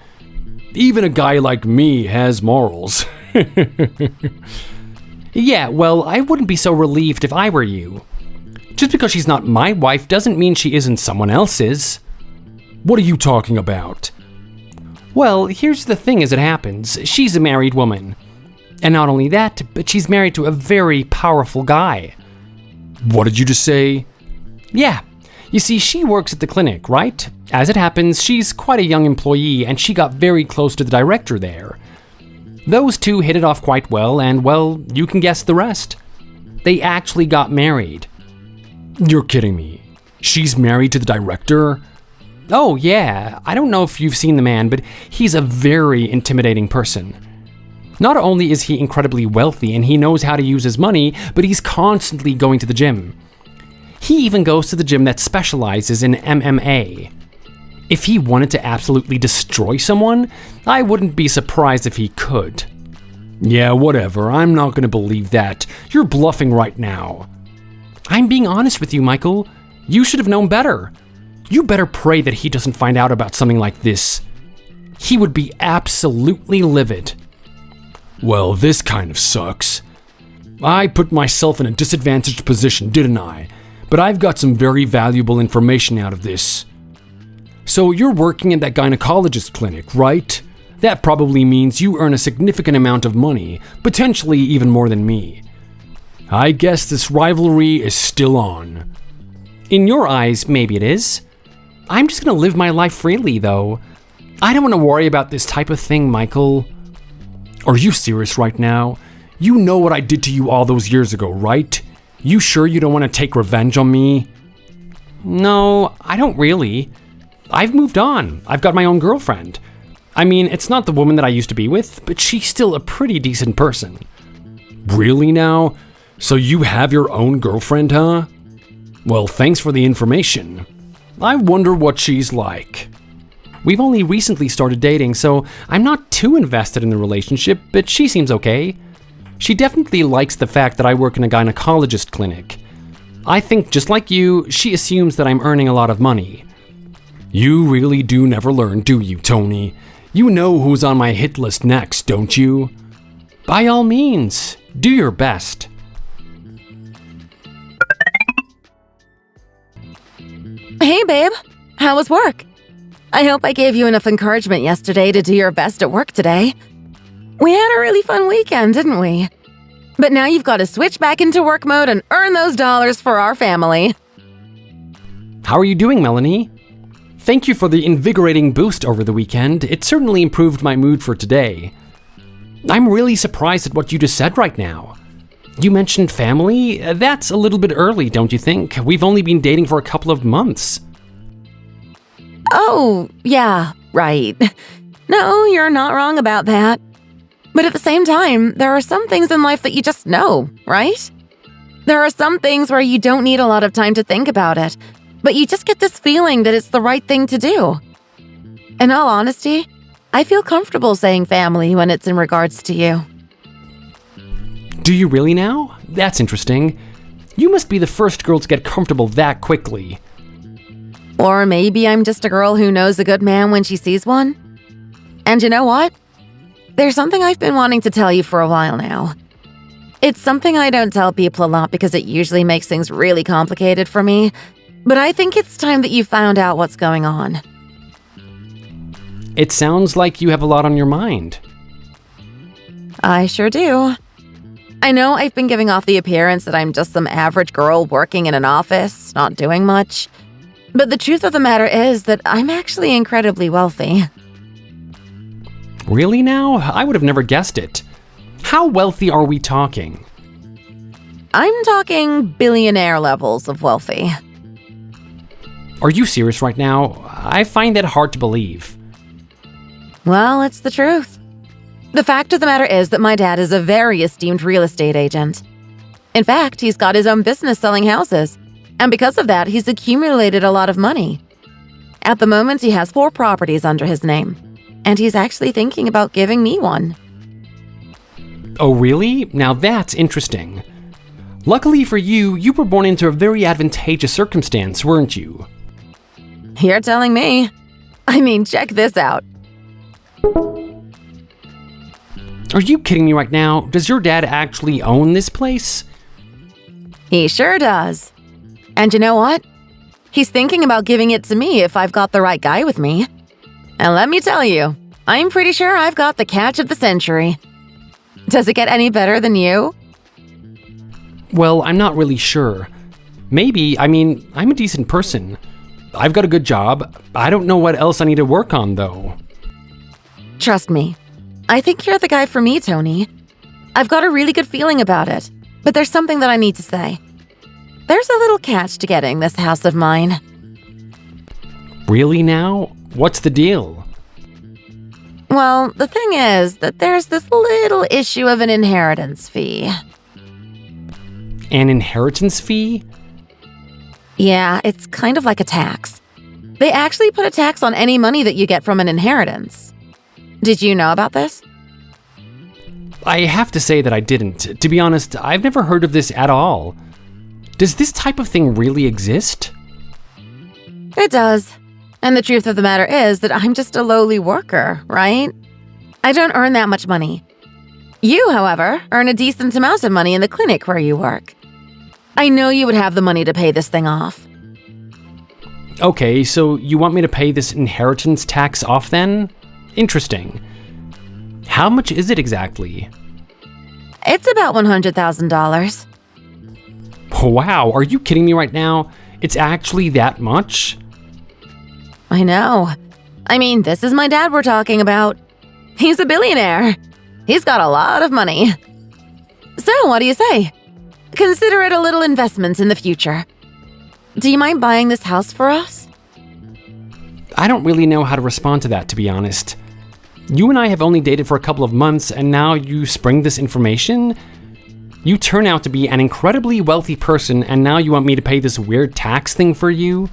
Even a guy like me has morals. Yeah, well, I wouldn't be so relieved if I were you. Just because she's not my wife doesn't mean she isn't someone else's. What are you talking about? Well, here's the thing as it happens. She's a married woman. And not only that, but she's married to a very powerful guy. What did you just say? Yeah. You see, she works at the clinic, right? As it happens, she's quite a young employee, and she got very close to the director there. Those two hit it off quite well, and well, you can guess the rest. They actually got married. You're kidding me. She's married to the director? Oh, yeah. I don't know if you've seen the man, but he's a very intimidating person. Not only is he incredibly wealthy and he knows how to use his money, but he's constantly going to the gym. He even goes to the gym that specializes in MMA. If he wanted to absolutely destroy someone, I wouldn't be surprised if he could. Yeah, whatever. I'm not going to believe that. You're bluffing right now. I'm being honest with you, Michael. You should have known better. You better pray that he doesn't find out about something like this. He would be absolutely livid. Well, this kind of sucks. I put myself in a disadvantaged position, didn't I? But I've got some very valuable information out of this. So you're working at that gynecologist clinic, right? That probably means you earn a significant amount of money, potentially even more than me. I guess this rivalry is still on. In your eyes, maybe it is. I'm just gonna live my life freely, though. I don't want to worry about this type of thing, Michael. Are you serious right now? You know what I did to you all those years ago, right? You sure you don't want to take revenge on me? No, I don't really. I've moved on. I've got my own girlfriend. I mean, it's not the woman that I used to be with, but she's still a pretty decent person. Really now? So you have your own girlfriend, huh? Well, thanks for the information. I wonder what she's like. We've only recently started dating, so I'm not too invested in the relationship, but she seems okay. She definitely likes the fact that I work in a gynecologist clinic. I think, just like you, she assumes that I'm earning a lot of money. You really do never learn, do you, Tony? You know who's on my hit list next, don't you? By all means, do your best. Hey, babe. How was work? I hope I gave you enough encouragement yesterday to do your best at work today. We had a really fun weekend, didn't we? But now you've got to switch back into work mode and earn those dollars for our family. How are you doing, Melanie? Thank you for the invigorating boost over the weekend. It certainly improved my mood for today. I'm really surprised at what you just said right now. You mentioned family? That's a little bit early, don't you think? We've only been dating for a couple of months. Oh, yeah, right. No, you're not wrong about that. But at the same time, there are some things in life that you just know, right? There are some things where you don't need a lot of time to think about it, but you just get this feeling that it's the right thing to do. In all honesty, I feel comfortable saying family when it's in regards to you. Do you really now? That's interesting. You must be the first girl to get comfortable that quickly. Or maybe I'm just a girl who knows a good man when she sees one. And you know what? There's something I've been wanting to tell you for a while now. It's something I don't tell people a lot because it usually makes things really complicated for me, but I think it's time that you found out what's going on. It sounds like you have a lot on your mind. I sure do. I know I've been giving off the appearance that I'm just some average girl working in an office, not doing much. But the truth of the matter is that I'm actually incredibly wealthy. Really now? I would have never guessed it. How wealthy are we talking? I'm talking billionaire levels of wealthy. Are you serious right now? I find that hard to believe. Well, it's the truth. The fact of the matter is that my dad is a very esteemed real estate agent. In fact, he's got his own business selling houses, and because of that, he's accumulated a lot of money. At the moment, he has 4 properties under his name, and he's actually thinking about giving me one. Oh, really? Now that's interesting. Luckily for you, you were born into a very advantageous circumstance, weren't you? You're telling me. I mean, check this out. Are you kidding me right now? Does your dad actually own this place? He sure does. And you know what? He's thinking about giving it to me if I've got the right guy with me. And let me tell you, I'm pretty sure I've got the catch of the century. Does it get any better than you? Well, I'm not really sure. Maybe, I'm a decent person. I've got a good job. I don't know what else I need to work on, though. Trust me. I think you're the guy for me, Tony. I've got a really good feeling about it, but there's something that I need to say. There's a little catch to getting this house of mine. Really now? What's the deal? Well, the thing is that there's this little issue of an inheritance fee. An inheritance fee? Yeah, it's kind of like a tax. They actually put a tax on any money that you get from an inheritance. Did you know about this? I have to say that I didn't. To be honest, I've never heard of this at all. Does this type of thing really exist? It does. And the truth of the matter is that I'm just a lowly worker, right? I don't earn that much money. You, however, earn a decent amount of money in the clinic where you work. I know you would have the money to pay this thing off. Okay, so you want me to pay this inheritance tax off then? Interesting. How much is it exactly? It's about $100,000. Wow, are you kidding me right now? It's actually that much? I know. I mean, this is my dad we're talking about. He's a billionaire. He's got a lot of money. So, what do you say? Consider it a little investment in the future. Do you mind buying this house for us? I don't really know how to respond to that, to be honest. You and I have only dated for a couple of months, and now you spring this information? You turn out to be an incredibly wealthy person, and now you want me to pay this weird tax thing for you?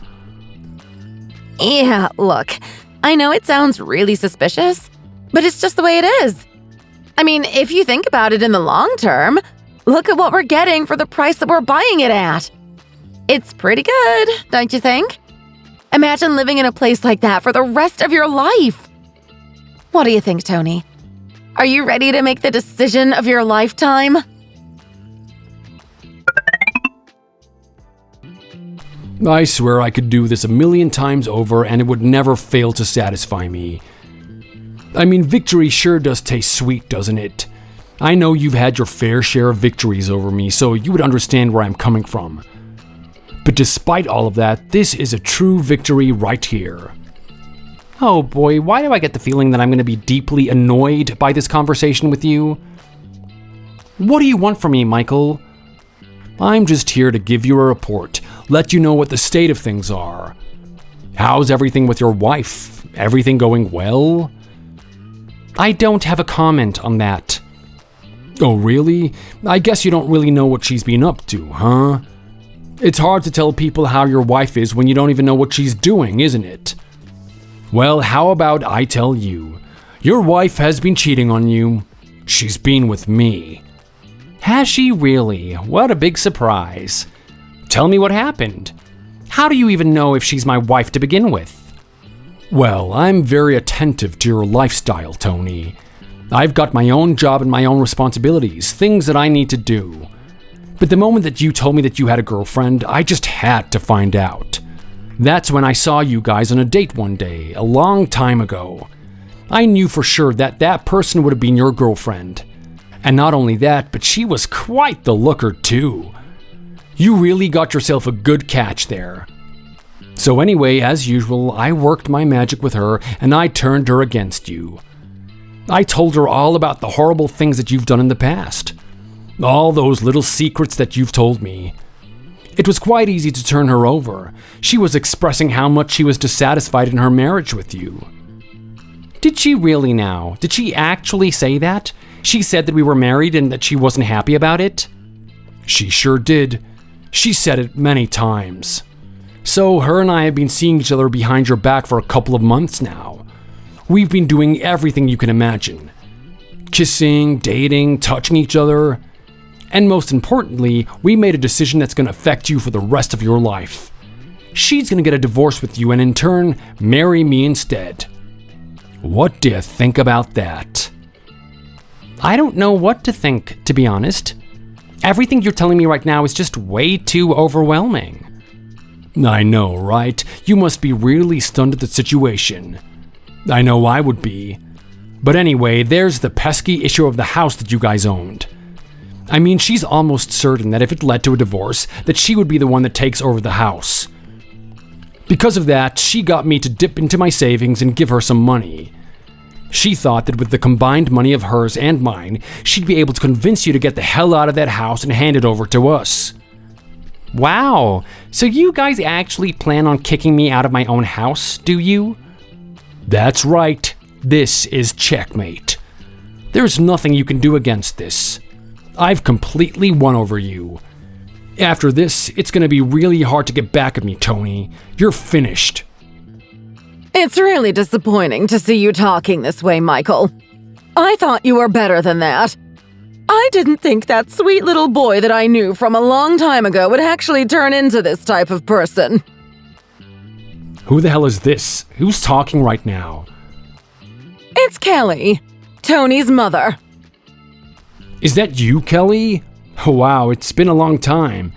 Yeah, look, I know it sounds really suspicious, but it's just the way it is. I mean, if you think about it in the long term, look at what we're getting for the price that we're buying it at. It's pretty good, don't you think? Imagine living in a place like that for the rest of your life. What do you think, Tony? Are you ready to make the decision of your lifetime? I swear I could do this 1,000,000 times over and it would never fail to satisfy me. I mean, victory sure does taste sweet, doesn't it? I know you've had your fair share of victories over me, so you would understand where I'm coming from. But despite all of that, this is a true victory right here. Oh boy, why do I get the feeling that I'm going to be deeply annoyed by this conversation with you? What do you want from me, Michael? I'm just here to give you a report, let you know what the state of things are. How's everything with your wife? Everything going well? I don't have a comment on that. Oh, really? I guess you don't really know what she's been up to, huh? It's hard to tell people how your wife is when you don't even know what she's doing, isn't it? Well, how about I tell you? Your wife has been cheating on you. She's been with me. Has she really? What a big surprise. Tell me what happened. How do you even know if she's my wife to begin with? Well, I'm very attentive to your lifestyle, Tony. I've got my own job and my own responsibilities, things that I need to do. But the moment that you told me that you had a girlfriend, I just had to find out. That's when I saw you guys on a date one day, a long time ago. I knew for sure that that person would have been your girlfriend. And not only that, but she was quite the looker too. You really got yourself a good catch there. So anyway, as usual, I worked my magic with her and I turned her against you. I told her all about the horrible things that you've done in the past. All those little secrets that you've told me. It was quite easy to turn her over. She was expressing how much she was dissatisfied in her marriage with you. Did she really now? Did she actually say that? She said that we were married and that she wasn't happy about it? She sure did. She said it many times. So her and I have been seeing each other behind your back for a couple of months now. We've been doing everything you can imagine. Kissing, dating, touching each other. And most importantly, we made a decision that's going to affect you for the rest of your life. She's going to get a divorce with you and in turn, marry me instead. What do you think about that? I don't know what to think, to be honest. Everything you're telling me right now is just way too overwhelming. I know, right? You must be really stunned at the situation. I know I would be. But anyway, there's the pesky issue of the house that you guys owned. I mean, she's almost certain that if it led to a divorce, that she would be the one that takes over the house. Because of that, she got me to dip into my savings and give her some money. She thought that with the combined money of hers and mine, she'd be able to convince you to get the hell out of that house and hand it over to us. Wow, so you guys actually plan on kicking me out of my own house, do you? That's right. This is checkmate. There's nothing you can do against this. I've completely won over you. After this, it's going to be really hard to get back at me, Tony. You're finished. It's really disappointing to see you talking this way, Michael. I thought you were better than that. I didn't think that sweet little boy that I knew from a long time ago would actually turn into this type of person. Who the hell is this? Who's talking right now? It's Kelly, Tony's mother. Is that you, Kelly? Oh, wow, it's been a long time.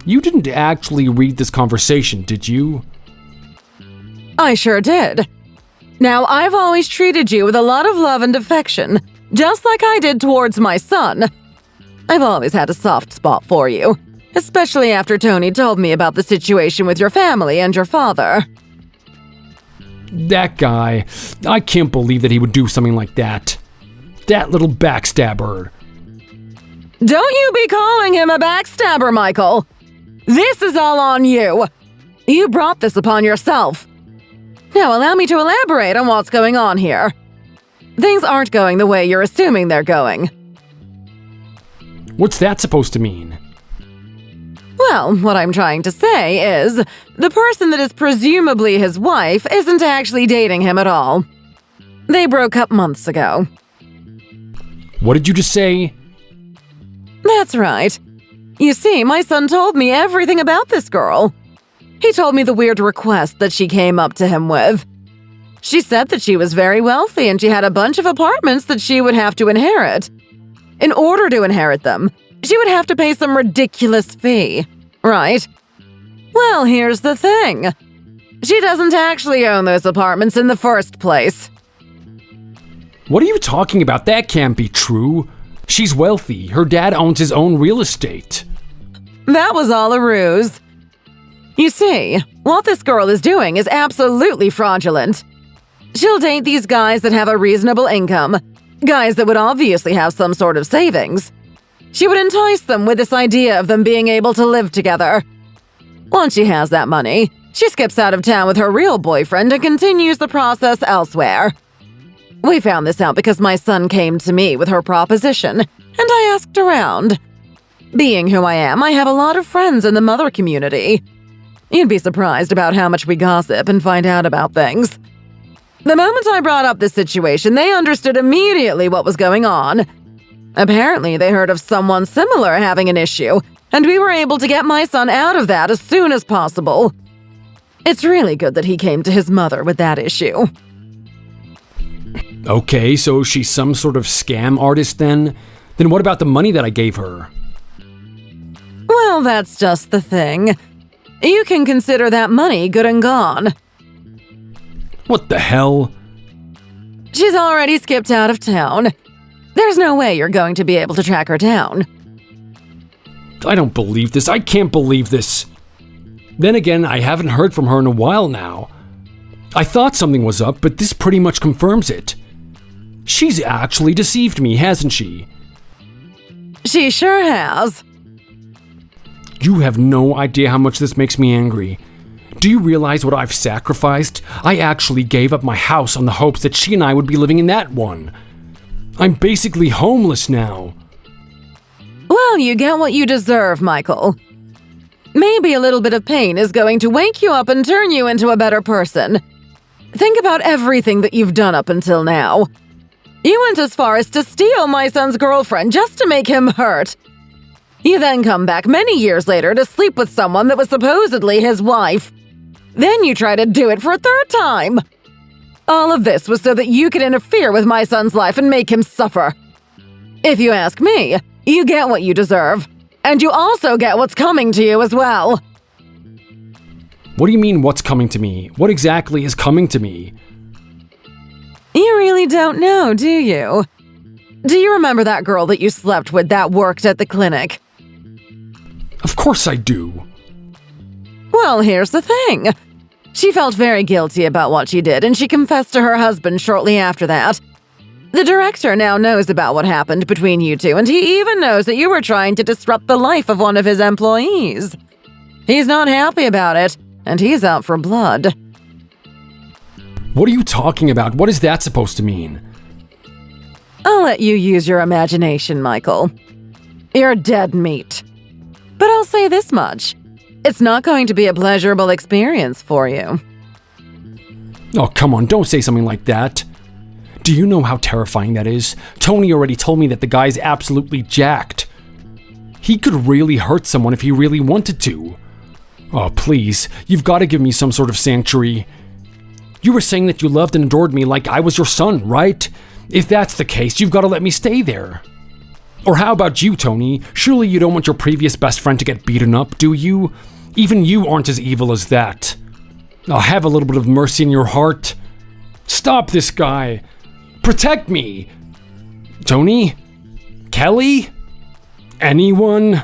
You didn't actually read this conversation, did you? I sure did. Now, I've always treated you with a lot of love and affection, just like I did towards my son. I've always had a soft spot for you, especially after Tony told me about the situation with your family and your father. That guy, I can't believe that he would do something like that. That little backstabber. Don't you be calling him a backstabber, Michael. This is all on you. You brought this upon yourself. Now allow me to elaborate on what's going on here. Things aren't going the way you're assuming they're going. What's that supposed to mean? Well, what I'm trying to say is, the person that is presumably his wife isn't actually dating him at all. They broke up months ago. What did you just say? That's right. You see, my son told me everything about this girl. He told me the weird request that she came up to him with. She said that she was very wealthy and she had a bunch of apartments that she would have to inherit. In order to inherit them, she would have to pay some ridiculous fee, right? Well, here's the thing. She doesn't actually own those apartments in the first place. What are you talking about? That can't be true. She's wealthy. Her dad owns his own real estate. That was all a ruse. You see, what this girl is doing is absolutely fraudulent. She'll date these guys that have a reasonable income, guys that would obviously have some sort of savings. She would entice them with this idea of them being able to live together. Once she has that money, she skips out of town with her real boyfriend and continues the process elsewhere. We found this out because my son came to me with her proposition, and I asked around. Being who I am, I have a lot of friends in the mother community. You'd be surprised about how much we gossip and find out about things. The moment I brought up this situation, they understood immediately what was going on. Apparently, they heard of someone similar having an issue, and we were able to get my son out of that as soon as possible. It's really good that he came to his mother with that issue. Okay, so she's some sort of scam artist then? Then what about the money that I gave her? Well, that's just the thing. You can consider that money good and gone. What the hell? She's already skipped out of town. There's no way you're going to be able to track her down. I don't believe this. I can't believe this. Then again, I haven't heard from her in a while now. I thought something was up, but this pretty much confirms it. She's actually deceived me, hasn't she? She sure has. You have no idea how much this makes me angry. Do you realize what I've sacrificed? I actually gave up my house on the hopes that she and I would be living in that one. I'm basically homeless now. Well, you get what you deserve, Michael. Maybe a little bit of pain is going to wake you up and turn you into a better person. Think about everything that you've done up until now. You went as far as to steal my son's girlfriend just to make him hurt. You then come back many years later to sleep with someone that was supposedly his wife. Then you try to do it for a third time. All of this was so that you could interfere with my son's life and make him suffer. If you ask me, you get what you deserve. And you also get what's coming to you as well. What do you mean, what's coming to me? What exactly is coming to me? You really don't know, do you? Do you remember that girl that you slept with that worked at the clinic? Of course I do. Well, here's the thing. She felt very guilty about what she did, and she confessed to her husband shortly after that. The director now knows about what happened between you two, and he even knows that you were trying to disrupt the life of one of his employees. He's not happy about it, and he's out for blood. What are you talking about? What is that supposed to mean? I'll let you use your imagination, Michael. You're dead meat. But I'll say this much. It's not going to be a pleasurable experience for you. Oh, come on, don't say something like that. Do you know how terrifying that is? Tony already told me that the guy's absolutely jacked. He could really hurt someone if he really wanted to. Oh, please, you've got to give me some sort of sanctuary. You were saying that you loved and adored me like I was your son, right? If that's the case, you've got to let me stay there. Or how about you, Tony? Surely you don't want your previous best friend to get beaten up, do you? Even you aren't as evil as that. Oh, have a little bit of mercy in your heart. Stop this guy. Protect me. Tony? Kelly? Anyone?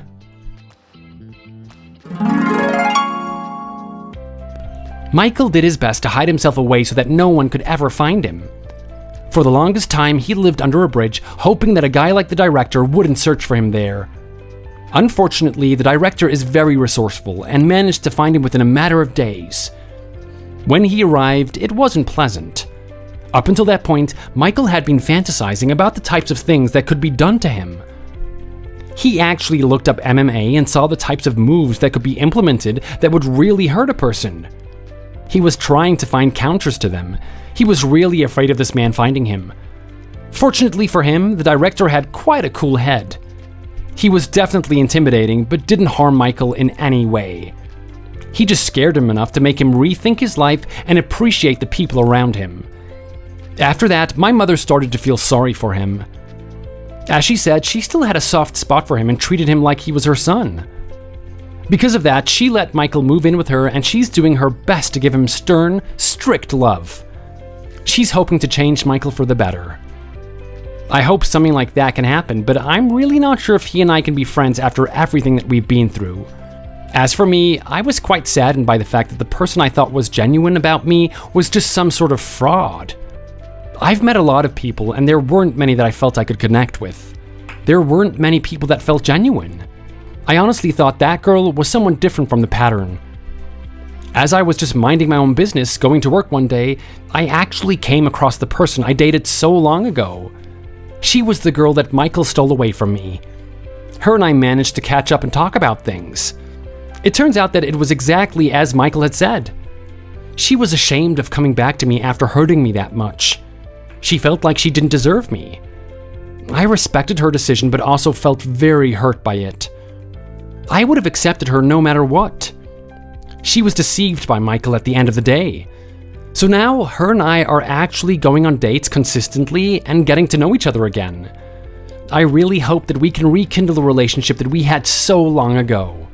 Michael did his best to hide himself away so that no one could ever find him. For the longest time, he lived under a bridge, hoping that a guy like the director wouldn't search for him there. Unfortunately, the director is very resourceful and managed to find him within a matter of days. When he arrived, it wasn't pleasant. Up until that point, Michael had been fantasizing about the types of things that could be done to him. He actually looked up MMA and saw the types of moves that could be implemented that would really hurt a person. He was trying to find counters to them. He was really afraid of this man finding him. Fortunately for him, the director had quite a cool head. He was definitely intimidating, but didn't harm Michael in any way. He just scared him enough to make him rethink his life and appreciate the people around him. After that, my mother started to feel sorry for him. As she said, she still had a soft spot for him and treated him like he was her son. Because of that, she let Michael move in with her, and she's doing her best to give him stern, strict love. She's hoping to change Michael for the better. I hope something like that can happen, but I'm really not sure if he and I can be friends after everything that we've been through. As for me, I was quite saddened by the fact that the person I thought was genuine about me was just some sort of fraud. I've met a lot of people, and there weren't many that I felt I could connect with. There weren't many people that felt genuine. I honestly thought that girl was someone different from the pattern. As I was just minding my own business, going to work one day, I actually came across the person I dated so long ago. She was the girl that Michael stole away from me. Her and I managed to catch up and talk about things. It turns out that it was exactly as Michael had said. She was ashamed of coming back to me after hurting me that much. She felt like she didn't deserve me. I respected her decision, but also felt very hurt by it. I would have accepted her no matter what. She was deceived by Michael at the end of the day. So now, her and I are actually going on dates consistently and getting to know each other again. I really hope that we can rekindle the relationship that we had so long ago.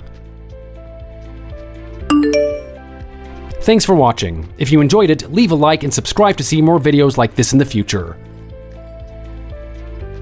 Thanks for watching. If you enjoyed it, leave a like and subscribe to see more videos like this in the future.